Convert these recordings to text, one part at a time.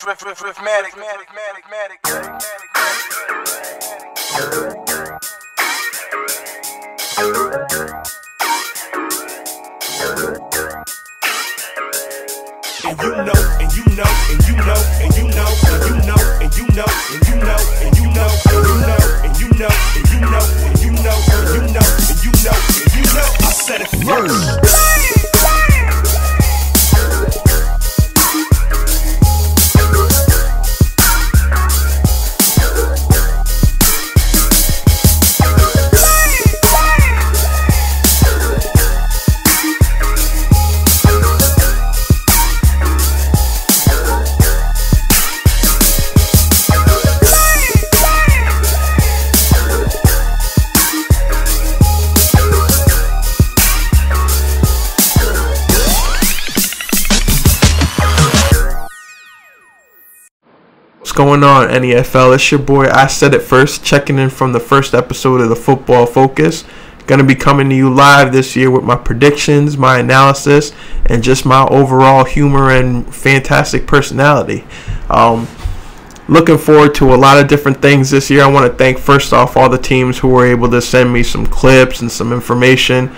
And you know, and you know, and you know, and you know, and you know, and you know, and you know, and you know, and you know, and you know, and you know, and you know, and you know, and you know, and you know, I said it first. Going on, NEFL? It's your boy, I Said It First, checking in from the first episode of the Football Focus. Gonna be coming to you live this year with my predictions, my analysis, and just my overall humor and fantastic personality. Looking forward to a lot of different things this year. I want to thank first off all the teams who were able to send me some clips and some information,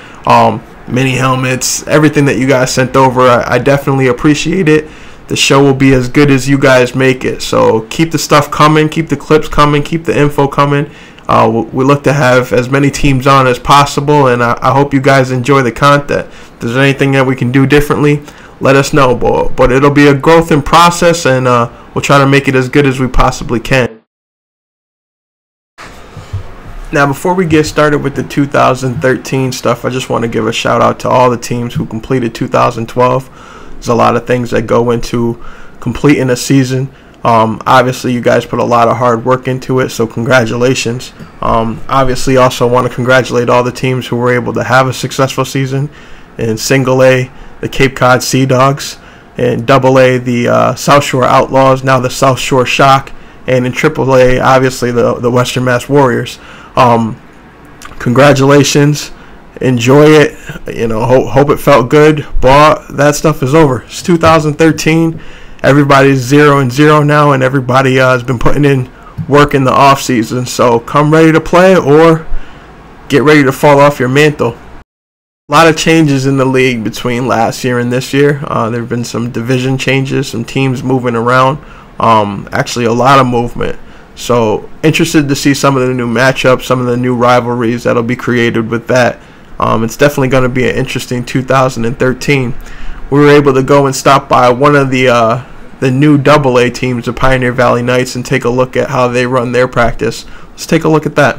mini helmets, everything that you guys sent over. I definitely appreciate it. The show will be as good as you guys make it. So keep the stuff coming, keep the clips coming, keep the info coming. We look to have as many teams on as possible, and I hope you guys enjoy the content. If there's anything that we can do differently, let us know. But it'll be a growth in process, and we'll try to make it as good as we possibly can. Now, before we get started with the 2013 stuff, I just want to give a shout out to all the teams who completed 2012. There's a lot of things that go into completing a season. Obviously, you guys put a lot of hard work into it, so congratulations. Obviously, also want to congratulate all the teams who were able to have a successful season. In Single A, the Cape Cod Sea Dogs. In Double A, the South Shore Outlaws, now the South Shore Shock. And in Triple A, obviously, the Western Mass Warriors. Congratulations. Enjoy it, hope it felt good, but that stuff is over. It's 2013. Everybody's 0-0 now, and everybody has been putting in work in the off season. So come ready to play or get ready to fall off your mantle. A lot of changes in the league between last year and this year. There have been some division changes, some teams moving around. Actually, a lot of movement. So interested to see some of the new matchups, some of the new rivalries that'll be created with that. It's definitely going to be an interesting 2013. We were able to go and stop by one of the new AA teams, the Pioneer Valley Knights, and take a look at how they run their practice. Let's take a look at that.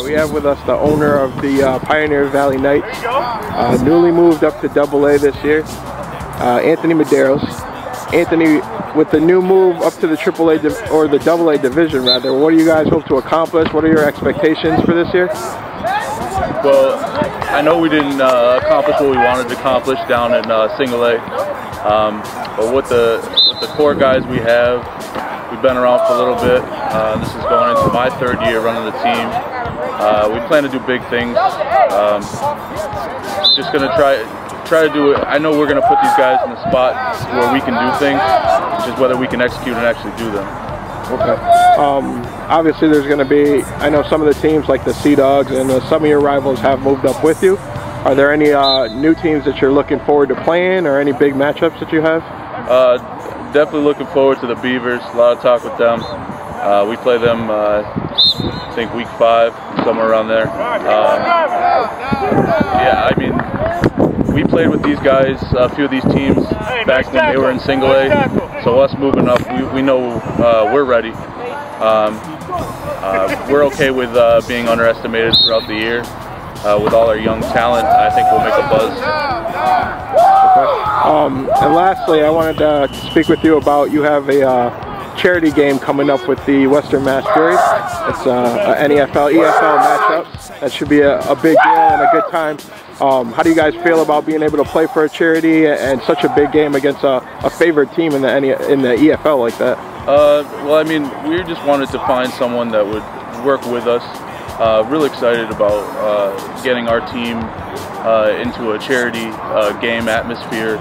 We have with us the owner of the Pioneer Valley Knights, newly moved up to AA this year, Anthony Medeiros. Anthony, with the new move up to the AAA or the AA division rather, what do you guys hope to accomplish? What are your expectations for this year? Well, I know we didn't accomplish what we wanted to accomplish down in Single A, but with the core guys we have, we've been around for a little bit. This is going into my third year running the team. We plan to do big things. Just going to try to do it. I know we're going to put these guys in the spot where we can do things, just whether we can execute and actually do them. Okay. Obviously, there's going to be, I know some of the teams like the Sea Dogs and some of your rivals have moved up with you. Are there any new teams that you're looking forward to playing, or any big matchups that you have? Definitely looking forward to the Beavers. A lot of talk with them. We play them, I think, week 5, somewhere around there. Yeah, I mean, we played with these guys, a few of these teams, back when they were in Single A. So us moving up, we know we're ready. We're okay with being underestimated throughout the year. With all our young talent, I think we'll make a buzz. Okay. And lastly, I wanted to speak with you about, you have a charity game coming up with the Western Mass Fury. It's a NEFL, EFL matchup. That should be a big deal and a good time. How do you guys feel about being able to play for a charity and such a big game against a favorite team in the EFL like that? Well, I mean, we just wanted to find someone that would work with us. Really excited about getting our team into a charity game atmosphere.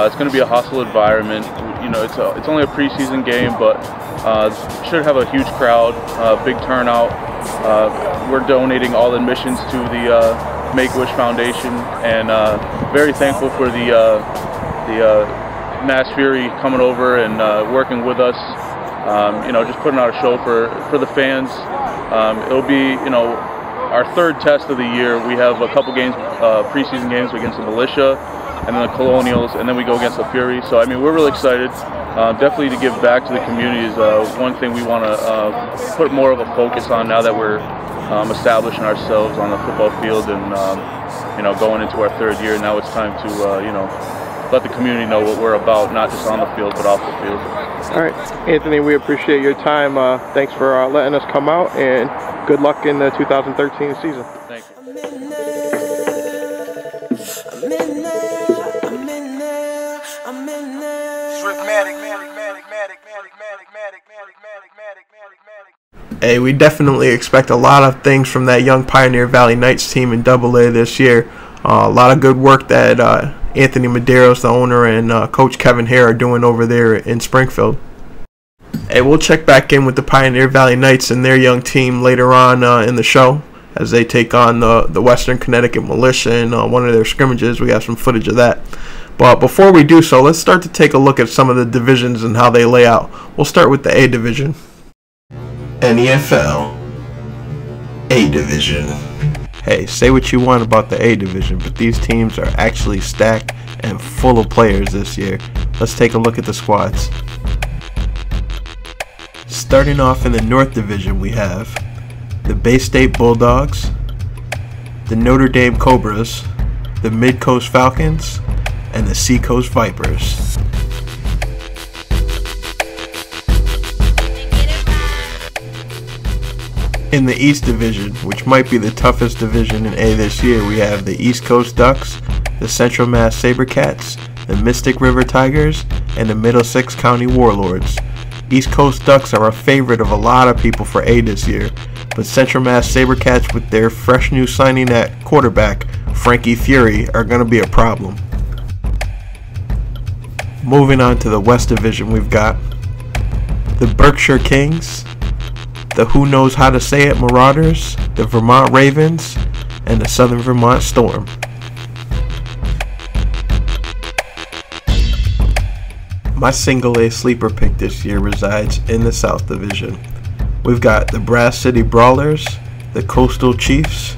It's going to be a hostile environment. You know, it's only a preseason game, but should have a huge crowd, big turnout. We're donating all admissions to the Make-A-Wish Foundation, and very thankful for the Mass Fury coming over and working with us. You know, just putting out a show for the fans. It'll be, you know, our third test of the year. We have a couple games, preseason games against the Militia, and then the Colonials, and then we go against the Fury. So I mean, we're really excited. Definitely to give back to the community is one thing we want to put more of a focus on now that we're establishing ourselves on the football field and you know, going into our third year. Now it's time to you know, let the community know what we're about, not just on the field but off the field. All right, Anthony, we appreciate your time. Thanks for letting us come out, and good luck in the 2013 season. Thank you. Hey, we definitely expect a lot of things from that young Pioneer Valley Knights team in AA this year. A lot of good work that Anthony Medeiros, the owner, and Coach Kevin Hare are doing over there in Springfield. Hey, we'll check back in with the Pioneer Valley Knights and their young team later on in the show as they take on the Western Connecticut Militia in one of their scrimmages. We have some footage of that. But before we do so, let's start to take a look at some of the divisions and how they lay out. We'll start with the A division. NEFL A division. Hey, say what you want about the A division, but these teams are actually stacked and full of players this year. Let's take a look at the squads. Starting off in the North Division, we have the Bay State Bulldogs, the Notre Dame Cobras, the Mid-Coast Falcons, and the Seacoast Vipers. In the East Division, which might be the toughest division in A this year, we have the East Coast Ducks, the Central Mass Sabercats, the Mystic River Tigers, and the Middlesex County Warlords. East Coast Ducks are a favorite of a lot of people for A this year, but Central Mass Sabercats with their fresh new signing at quarterback, Frankie Fury, are going to be a problem. Moving on to the West Division, we've got the Berkshire Kings, the Who Knows How to Say It Marauders, the Vermont Ravens, and the Southern Vermont Storm. My single A sleeper pick this year resides in the South Division. We've got the Brass City Brawlers, the Coastal Chiefs,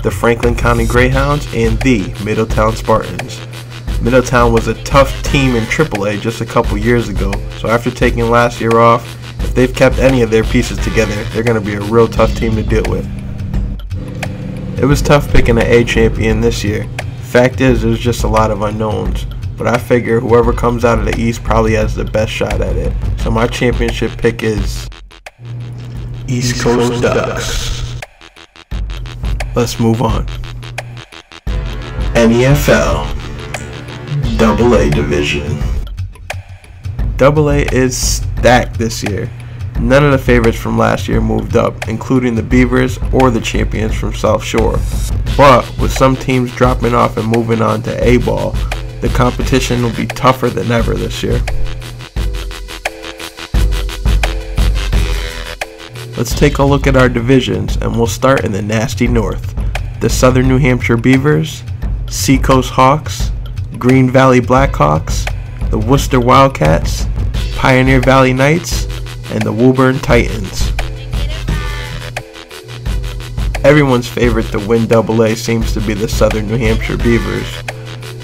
the Franklin County Greyhounds, and the Middletown Spartans. Middletown was a tough team in AAA just a couple years ago, so after taking last year off, if they've kept any of their pieces together, they're going to be a real tough team to deal with. It was tough picking an A champion this year. Fact is, there's just a lot of unknowns, but I figure whoever comes out of the East probably has the best shot at it. So my championship pick is East Coast Ducks. Let's move on. NEFL AA division. AA is stacked this year. None of the favorites from last year moved up, including the Beavers or the champions from South Shore. But with some teams dropping off and moving on to A-ball, the competition will be tougher than ever this year. Let's take a look at our divisions, and we'll start in the nasty North. The Southern New Hampshire Beavers, Seacoast Hawks, Green Valley Blackhawks, the Worcester Wildcats, Pioneer Valley Knights, and the Woburn Titans. Everyone's favorite to win AA seems to be the Southern New Hampshire Beavers,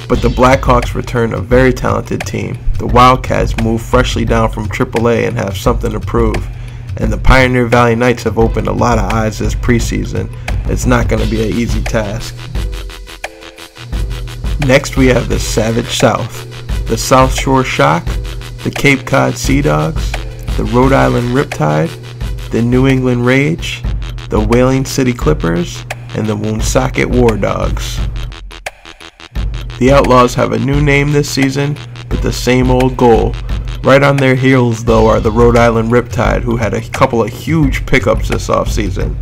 but the Blackhawks return a very talented team. The Wildcats move freshly down from AAA and have something to prove, and the Pioneer Valley Knights have opened a lot of eyes this preseason. It's not going to be an easy task. Next we have the Savage South, the South Shore Shock, the Cape Cod Sea Dogs, the Rhode Island Riptide, the New England Rage, the Whaling City Clippers, and the Woonsocket War Dogs. The Outlaws have a new name this season, but the same old goal. Right on their heels, though, are the Rhode Island Riptide, who had a couple of huge pickups this offseason.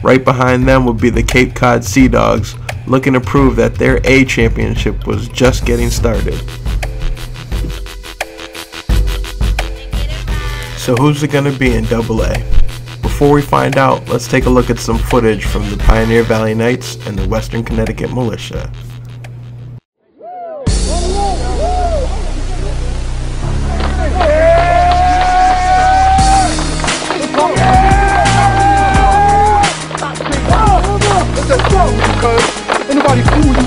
Right behind them would be the Cape Cod Sea Dogs, looking to prove that their A championship was just getting started. So who's it going to be in AA? Before we find out, let's take a look at some footage from the Pioneer Valley Knights and the Western Connecticut Militia. Anybody fool you,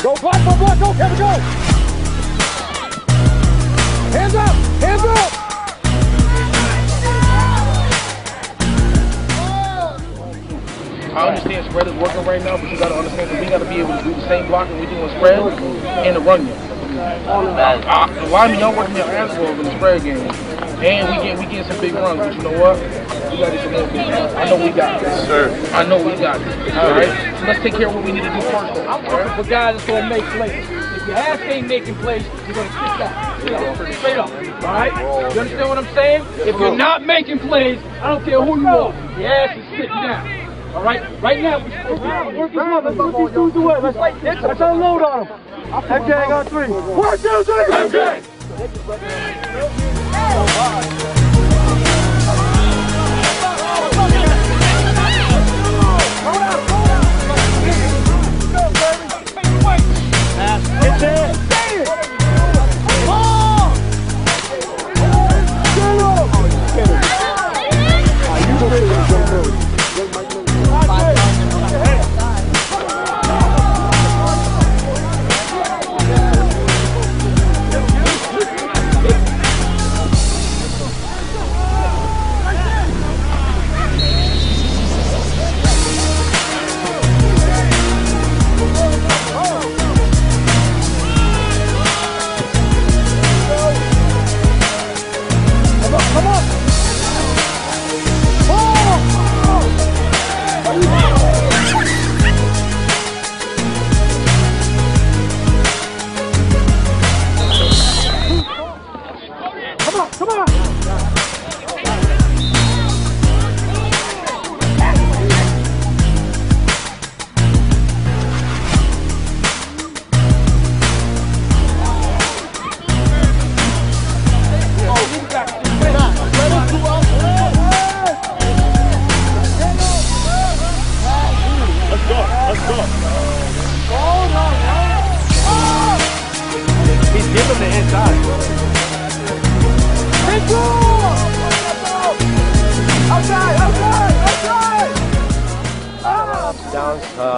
Go, block, go, Kevin, go! Hands up, hands up! I understand spread is working right now, but you got to understand that we got to be able to do the same blocking we do in spread and the run game. The linemen, y'all working their ass off in the spread game, and we get some big runs. But you know what? We got to get some more big runs. I know we got this. Sir. I know we got this. All right. So let's take care of what we need to do first. I'm looking for guys that's going to make plays. If your ass ain't making plays, you're going to sit down. Straight up. All right? You understand what I'm saying? If you're not making plays, I don't care who you are. Your ass is sitting down. All right? Right now, work this one. Let's put these dudes away. Let's unload on them. MJ on 3. 1, 2, 3. MJ!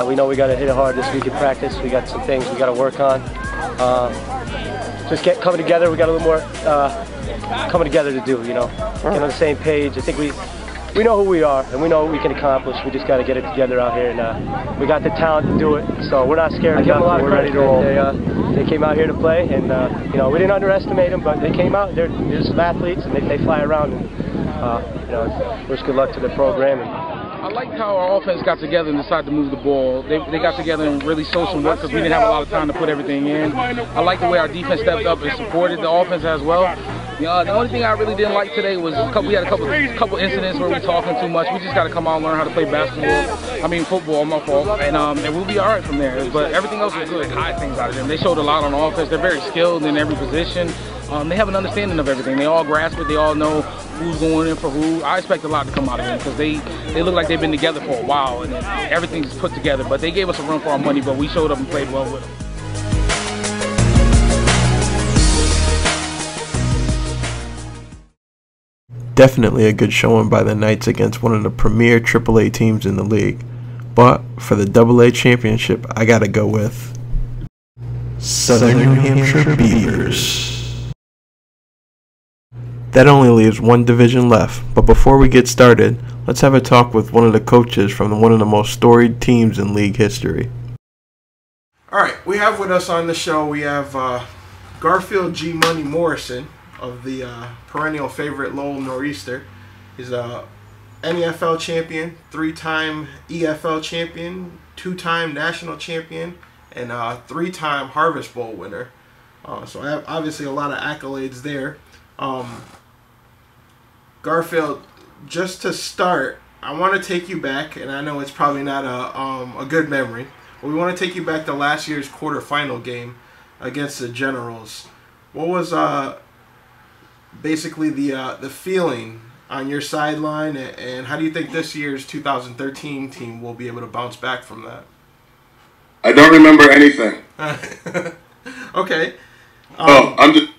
We know we got to hit it hard this week in practice. We got some things we got to work on. Just coming together. We got a little more coming together to do. You know, get on the same page. I think we we know who we are and we know what we can accomplish. We just got to get it together out here, and we got the talent to do it. So we're not scared. We're ready to roll. They came out here to play, and you know, we didn't underestimate them, but they came out. They're some athletes, and they fly around. And you know, wish good luck to the program. I liked how our offense got together and decided to move the ball. They got together and really showed some work because we didn't have a lot of time to put everything in. I like the way our defense stepped up and supported the offense as well. The only thing I really didn't like today was we had a couple incidents where we were talking too much. We just got to come out and learn how to play football, my fault, and we'll be all right from there. But everything else was good. High things out of them. They showed a lot on offense. They're very skilled in every position. They have an understanding of everything. They all grasp it. They all know who's going in for who. I expect a lot to come out of them because they look like they've been together for a while and everything's put together. But they gave us a run for our money, but we showed up and played well with them. Definitely a good showing by the Knights against one of the premier AAA teams in the league. But for the AA championship, I gotta go with Southern New Hampshire Beavers. That only leaves one division left, but before we get started, let's have a talk with one of the coaches from one of the most storied teams in league history. Alright, we have with us on the show, we have Garfield G Money Morrison of the perennial favorite Lowell Noreaster. He's a NEFL champion, 3-time EFL champion, 2-time national champion, and 3-time Harvest Bowl winner. So I have obviously a lot of accolades there. Garfield, just to start, I want to take you back, and I know it's probably not a good memory, but we want to take you back to last year's quarterfinal game against the Generals. What was basically the feeling on your sideline, and how do you think this year's 2013 team will be able to bounce back from that? I don't remember anything. Okay. I'm just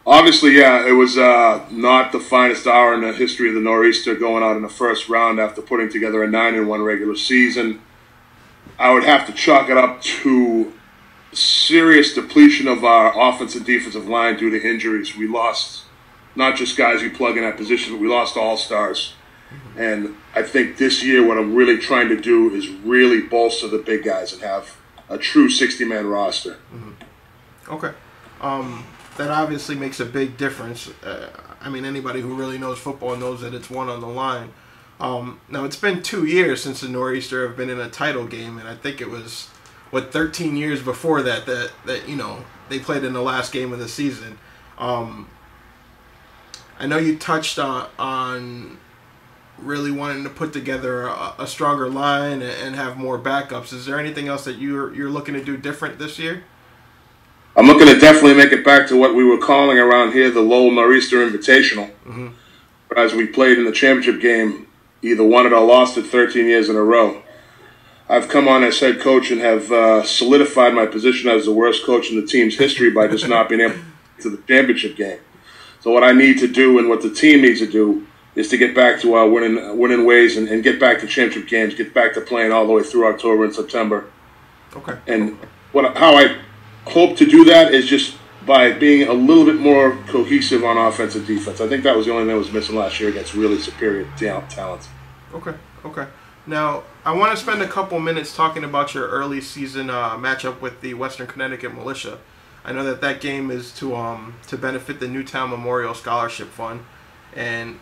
obviously, yeah, it was not the finest hour in the history of the Noreaster, going out in the first round after putting together a 9-1 regular season. I would have to chalk it up to serious depletion of our offensive and defensive line due to injuries. We lost not just guys you plug in that position, but we lost all-stars. And I think this year what I'm really trying to do is really bolster the big guys and have a true 60-man roster. Okay. That obviously makes a big difference. I mean, anybody who really knows football knows that it's one on the line. Now, it's been 2 years since the Noreaster have been in a title game, and I think it was, 13 years before that you know, they played in the last game of the season. I know you touched on really wanting to put together a stronger line and have more backups. Is there anything else that you're looking to do different this year? I'm looking to definitely make it back to what we were calling around here the Lowell Noreaster Invitational. As we played in the championship game, either won it or lost it 13 years in a row. I've come on as head coach and have solidified my position as the worst coach in the team's history by just not being able to get to the championship game. So what I need to do and what the team needs to do is to get back to our winning ways and get back to championship games, get back to playing all the way through October and September. Okay. And how I hope to do that is just by being a little bit more cohesive on offense and defense. I think that was the only thing that was missing last year against really superior talent. Okay. Now, I want to spend a couple minutes talking about your early season matchup with the Western Connecticut Militia. I know that game is to benefit the Newtown Memorial Scholarship Fund, and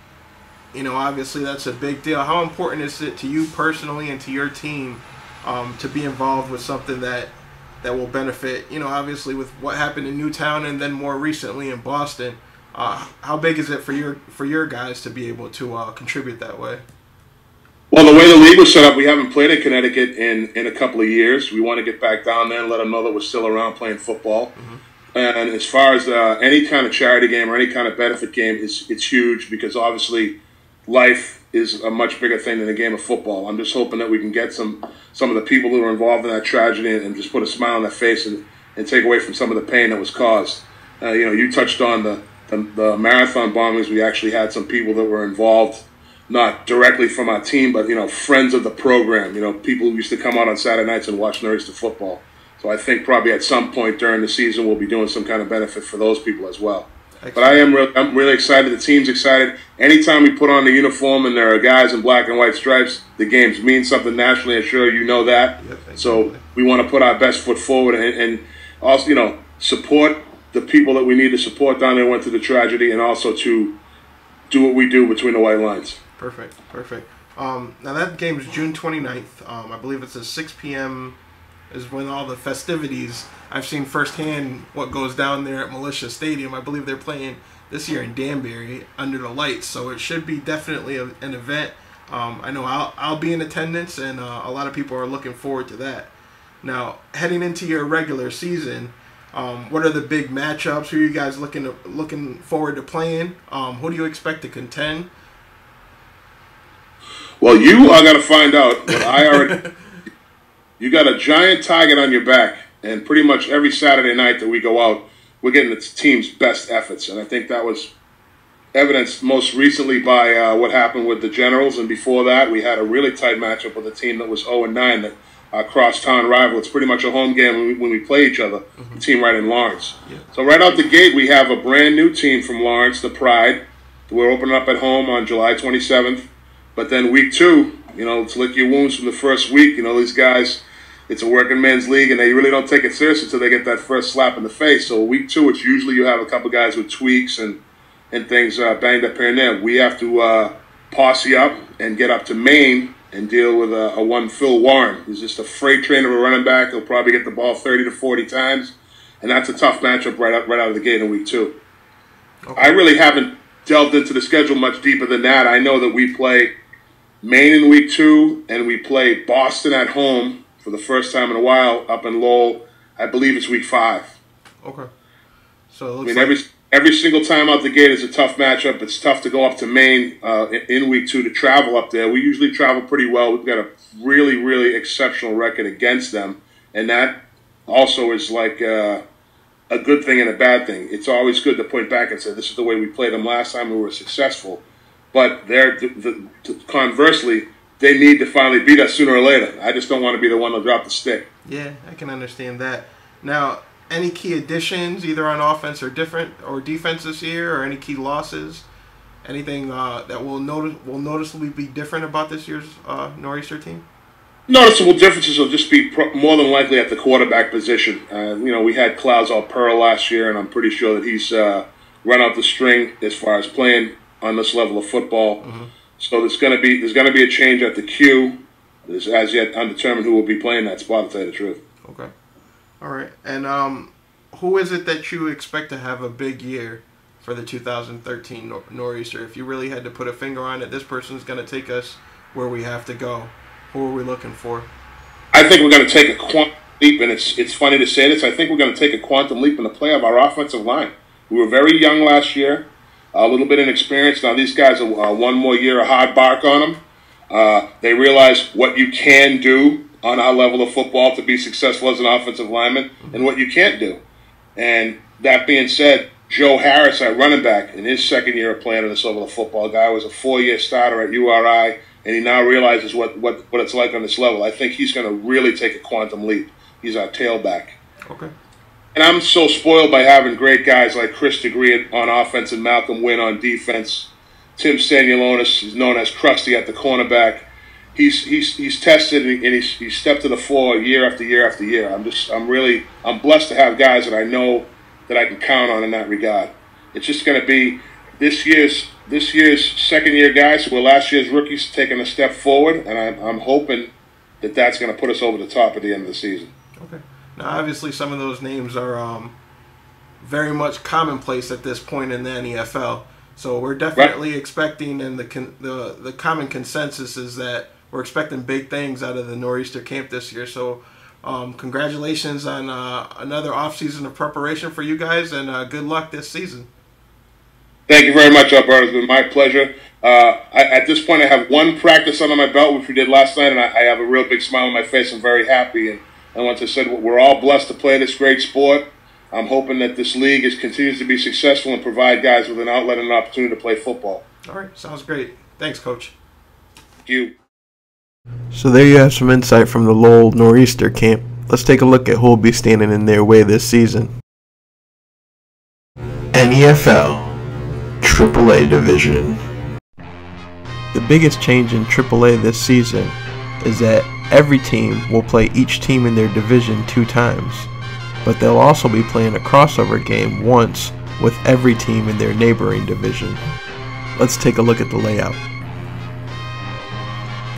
you know, obviously that's a big deal. How important is it to you personally and to your team to be involved with something that will benefit, you know, obviously with what happened in Newtown and then more recently in Boston? How big is it for your guys to be able to contribute that way? Well, the way the league was set up, we haven't played in Connecticut in a couple of years. We want to get back down there and let them know that we're still around playing football. And as far as any kind of charity game or any kind of benefit game, it's huge because obviously life is a much bigger thing than a game of football. I'm just hoping that we can get some of the people who were involved in that tragedy and just put a smile on their face and take away from some of the pain that was caused. You know, you touched on the marathon bombings. We actually had some people that were involved, not directly from our team, but, you know, friends of the program. You know, people who used to come out on Saturday nights and watch Noreaster football. So I think probably at some point during the season we'll be doing some kind of benefit for those people as well. But I'm really excited. The team's excited. Anytime we put on the uniform and there are guys in black and white stripes, the games mean something nationally. I'm sure you know that. Yep, so we want to put our best foot forward and also, you know, support the people that we need to support down there went through the tragedy, and also to do what we do between the white lines. Perfect. Now that game is June 29th. I believe it's at 6 p.m. is when all the festivities. I've seen firsthand what goes down there at Militia Stadium. I believe they're playing this year in Danbury under the lights, so it should be definitely an event. I know I'll be in attendance, and a lot of people are looking forward to that. Now, heading into your regular season, what are the big matchups? Who are you guys looking forward to playing? Who do you expect to contend? Well, you are going to find out. But I already. You got a giant target on your back, and pretty much every Saturday night that we go out, we're getting the team's best efforts. And I think that was evidenced most recently by what happened with the Generals. And before that, we had a really tight matchup with a team that was 0-9, that cross-town rival. It's pretty much a home game when we play each other, the team right in Lawrence. Yeah. So right out the gate, we have a brand-new team from Lawrence, the Pride. We're opening up at home on July 27th. But then week 2, you know, let's lick your wounds from the first week. You know, these guys, it's a working men's league, and they really don't take it seriously until they get that first slap in the face. So week 2, it's usually you have a couple guys with tweaks and things banged up here and there. We have to posse up and get up to Maine and deal with a one Phil Warren. He's just a freight train of a running back. He'll probably get the ball 30 to 40 times, and that's a tough matchup right out of the gate in week 2. Okay. I really haven't delved into the schedule much deeper than that. I know that we play Maine in week 2, and we play Boston at home for the first time in a while up in Lowell. I believe it's week 5. Okay. So it looks like every single time out the gate is a tough matchup. It's tough to go up to Maine in week 2 to travel up there. We usually travel pretty well. We've got a really, really exceptional record against them, and that also is like a good thing and a bad thing. It's always good to point back and say, this is the way we played them last time we were successful. But conversely, they need to finally beat us sooner or later. I just don't want to be the one to drop the stick. Yeah, I can understand that. Now, any key additions, either on offense or defense this year, or any key losses? Anything that will noticeably be different about this year's Noreaster team? Noticeable differences will just be more than likely at the quarterback position. You know, we had Klaus Pearl last year, and I'm pretty sure that he's run out the string as far as playing on this level of football. So there's going to be a change at the Q. There's as yet undetermined who will be playing that spot, to tell you the truth. Okay. All right. And who is it that you expect to have a big year for the 2013 Noreaster? If you really had to put a finger on it, this person's going to take us where we have to go. Who are we looking for? I think we're going to take a quantum leap, and it's funny to say this. I think we're going to take a quantum leap in the play of our offensive line. We were very young last year, a little bit inexperienced. Now these guys are one more year of hard bark on them. They realize what you can do on our level of football to be successful as an offensive lineman and what you can't do. And that being said, Joe Harris at running back in his second year of playing on this level of football, guy was a 4-year starter at URI, and he now realizes what it's like on this level. I think he's going to really take a quantum leap. He's our tailback. Okay. And I'm so spoiled by having great guys like Chris Degree on offense and Malcolm Wynn on defense. Tim Stanulonis is known as Krusty at the cornerback. He's tested and he's stepped to the floor year after year after year. I'm blessed to have guys that I know that I can count on in that regard. It's just going to be this year's second year guys who were last year's rookies taking a step forward, and I'm hoping that that's going to put us over the top at the end of the season. Okay. Now, obviously, some of those names are very much commonplace at this point in the NEFL. So we're definitely expecting, and the common consensus is that we're expecting big things out of the Noreaster camp this year. So congratulations on another offseason of preparation for you guys, and good luck this season. Thank you very much, Albert. It's been my pleasure. At this point, I have one practice under my belt, which we did last night, and I have a real big smile on my face. I'm very happy. And once I said, we're all blessed to play this great sport. I'm hoping that this league continues to be successful and provide guys with an outlet and an opportunity to play football. All right. Sounds great. Thanks, Coach. Thank you. So there you have some insight from the Lowell Noreaster camp. Let's take a look at who will be standing in their way this season. NEFL AAA Division. The biggest change in AAA this season is that every team will play each team in their division 2 times, but they'll also be playing a crossover game once with every team in their neighboring division. Let's take a look at the layout.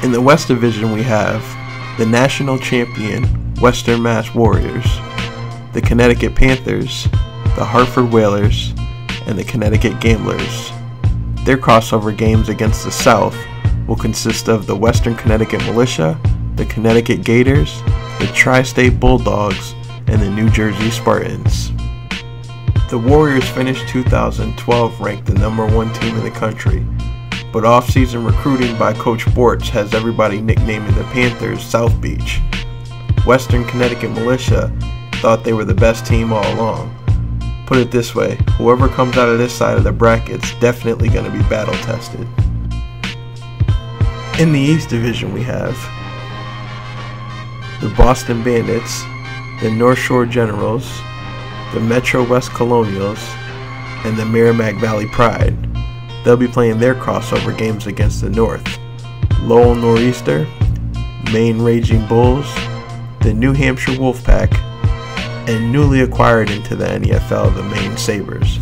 In the West Division we have the national champion Western Mass Warriors, the Connecticut Panthers, the Hartford Whalers, and the Connecticut Gamblers. Their crossover games against the South will consist of the Western Connecticut Militia, the Connecticut Gators, the Tri-State Bulldogs, and the New Jersey Spartans. The Warriors finished 2012 ranked the #1 team in the country, but off-season recruiting by Coach Bortz has everybody nicknaming the Panthers South Beach. Western Connecticut Militia thought they were the best team all along. Put it this way, whoever comes out of this side of the bracket's definitely going to be battle tested. In the East Division we have the Boston Bandits, the North Shore Generals, the Metro West Colonials, and the Merrimack Valley Pride. They'll be playing their crossover games against the North, Lowell Noreaster, Maine Raging Bulls, the New Hampshire Wolfpack, and newly acquired into the NEFL, the Maine Sabres.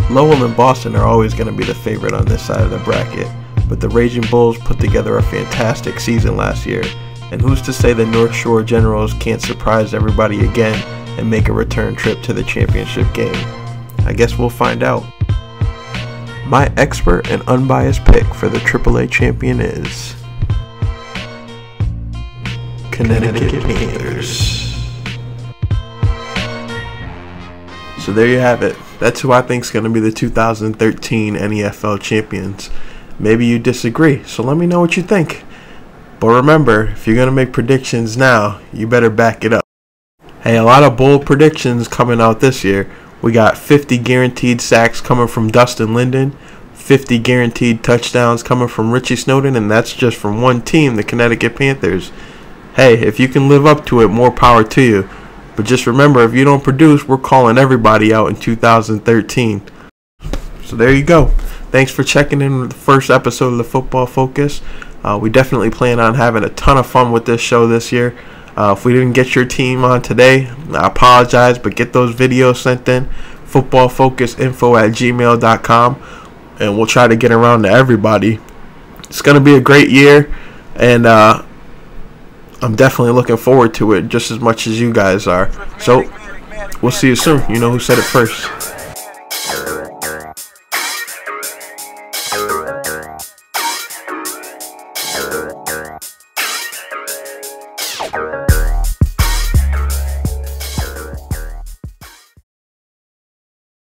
Lowell and Boston are always going to be the favorite on this side of the bracket, but the Raging Bulls put together a fantastic season last year, and who's to say the North Shore Generals can't surprise everybody again and make a return trip to the championship game? I guess we'll find out. My expert and unbiased pick for the AAA champion is Connecticut Panthers. So there you have it. That's who I think is going to be the 2013 NEFL champions. Maybe you disagree, so let me know what you think. But remember, if you're going to make predictions now, you better back it up. Hey, a lot of bold predictions coming out this year. We got 50 guaranteed sacks coming from Dustin Linden, 50 guaranteed touchdowns coming from Richie Snowden, and that's just from one team, the Connecticut Panthers. Hey, if you can live up to it, more power to you. But just remember, if you don't produce, we're calling everybody out in 2013. So there you go. Thanks for checking in with the first episode of the Football Focus. We definitely plan on having a ton of fun with this show this year. If we didn't get your team on today, I apologize, but get those videos sent in. footballfocusinfo@gmail.com, and we'll try to get around to everybody. It's going to be a great year, and I'm definitely looking forward to it just as much as you guys are. So we'll see you soon. You know who said it first.